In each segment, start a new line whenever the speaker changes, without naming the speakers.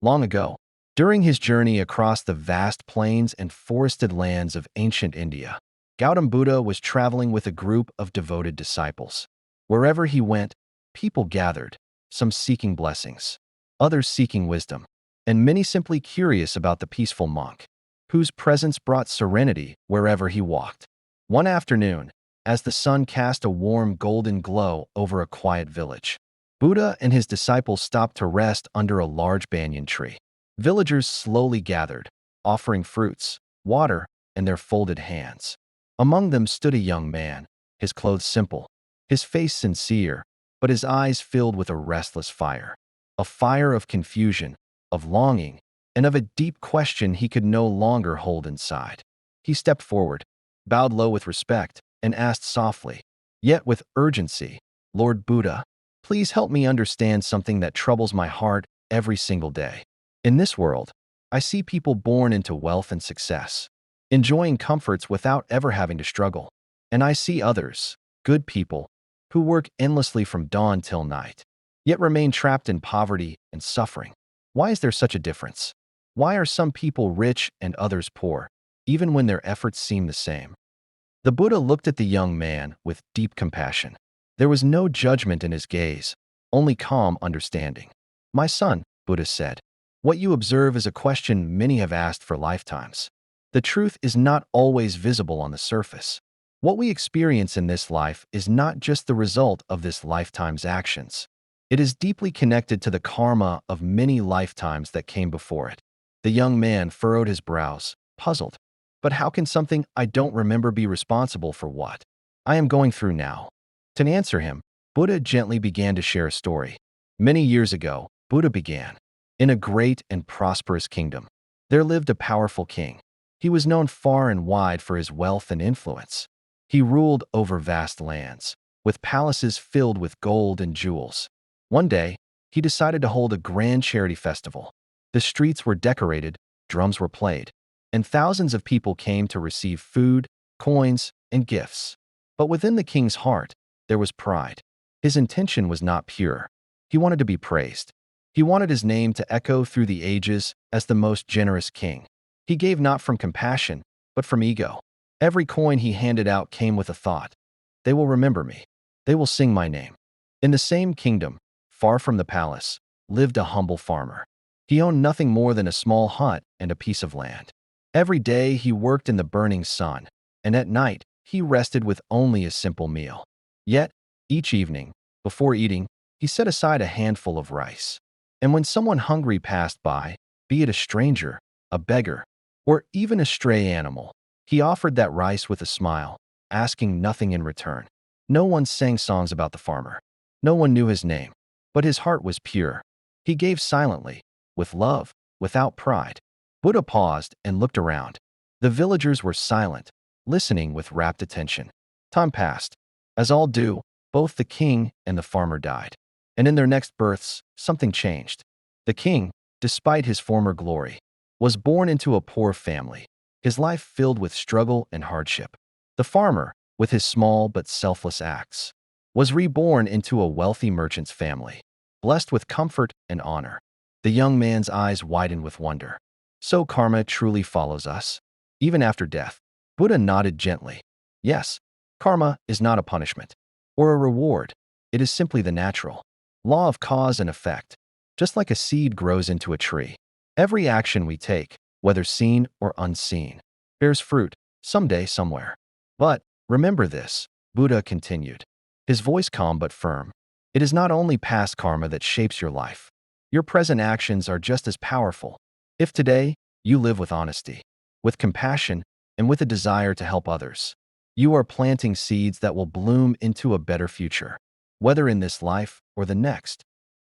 Long ago, during his journey across the vast plains and forested lands of ancient India, Gautam Buddha was traveling with a group of devoted disciples. Wherever he went, people gathered, some seeking blessings, others seeking wisdom, and many simply curious about the peaceful monk, whose presence brought serenity wherever he walked. One afternoon, as the sun cast a warm golden glow over a quiet village, Buddha and his disciples stopped to rest under a large banyan tree. Villagers slowly gathered, offering fruits, water, and their folded hands. Among them stood a young man, his clothes simple, his face sincere, but his eyes filled with a restless fire. A fire of confusion, of longing, and of a deep question he could no longer hold inside. He stepped forward, bowed low with respect, and asked softly, yet with urgency, "Lord Buddha, please help me understand something that troubles my heart every single day. In this world, I see people born into wealth and success, enjoying comforts without ever having to struggle. And I see others, good people, who work endlessly from dawn till night, yet remain trapped in poverty and suffering. Why is there such a difference? Why are some people rich and others poor, even when their efforts seem the same?" The Buddha looked at the young man with deep compassion. There was no judgment in his gaze, only calm understanding. "My son," Buddha said, "what you observe is a question many have asked for lifetimes. The truth is not always visible on the surface. What we experience in this life is not just the result of this lifetime's actions. It is deeply connected to the karma of many lifetimes that came before it." The young man furrowed his brows, puzzled. "But how can something I don't remember be responsible for what I am going through now?" To answer him, Buddha gently began to share a story. Many years ago, Buddha began. In a great and prosperous kingdom, there lived a powerful king. He was known far and wide for his wealth and influence. He ruled over vast lands, with palaces filled with gold and jewels. One day, he decided to hold a grand charity festival. The streets were decorated, drums were played, and thousands of people came to receive food, coins, and gifts. But within the king's heart, there was pride. His intention was not pure. He wanted to be praised. He wanted his name to echo through the ages as the most generous king. He gave not from compassion, but from ego. Every coin he handed out came with a thought: "They will remember me. They will sing my name." In the same kingdom, far from the palace, lived a humble farmer. He owned nothing more than a small hut and a piece of land. Every day he worked in the burning sun, and at night he rested with only a simple meal. Yet, each evening, before eating, he set aside a handful of rice. And when someone hungry passed by, be it a stranger, a beggar, or even a stray animal, he offered that rice with a smile, asking nothing in return. No one sang songs about the farmer. No one knew his name, but his heart was pure. He gave silently, with love, without pride. Buddha paused and looked around. The villagers were silent, listening with rapt attention. Time passed. As all do, both the king and the farmer died. And in their next births, something changed. The king, despite his former glory, was born into a poor family, his life filled with struggle and hardship. The farmer, with his small but selfless acts, was reborn into a wealthy merchant's family, blessed with comfort and honor. The young man's eyes widened with wonder. So karma truly follows us, even after death. Buddha nodded gently. Yes, karma is not a punishment or a reward. It is simply the natural law of cause and effect. Just like a seed grows into a tree, every action we take, whether seen or unseen, bears fruit, someday, somewhere. But remember this, Buddha continued, his voice calm but firm. It is not only past karma that shapes your life. Your present actions are just as powerful. If today you live with honesty, with compassion, and with a desire to help others, you are planting seeds that will bloom into a better future, whether in this life or the next.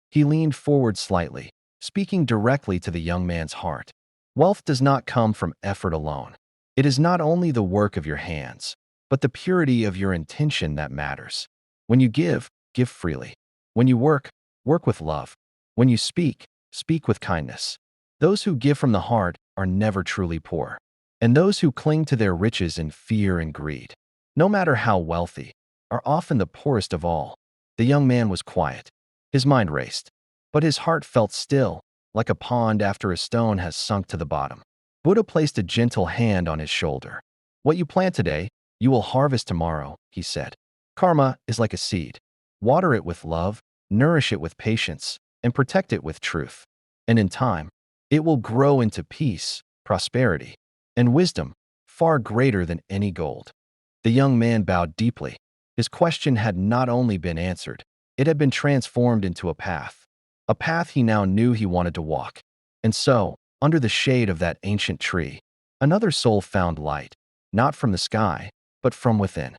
He leaned forward slightly, speaking directly to the young man's heart. Wealth does not come from effort alone. It is not only the work of your hands, but the purity of your intention that matters. When you give, give freely. When you work, work with love. When you speak, speak with kindness. Those who give from the heart are never truly poor, and those who cling to their riches in fear and greed, no matter how wealthy, are often the poorest of all. The young man was quiet. His mind raced, but his heart felt still, like a pond after a stone has sunk to the bottom. Buddha placed a gentle hand on his shoulder. What you plant today, you will harvest tomorrow, he said. Karma is like a seed. Water it with love, nourish it with patience, and protect it with truth. And in time, it will grow into peace, prosperity, and wisdom far greater than any gold. The young man bowed deeply. His question had not only been answered, it had been transformed into a path he now knew he wanted to walk. And so, under the shade of that ancient tree, another soul found light, not from the sky, but from within.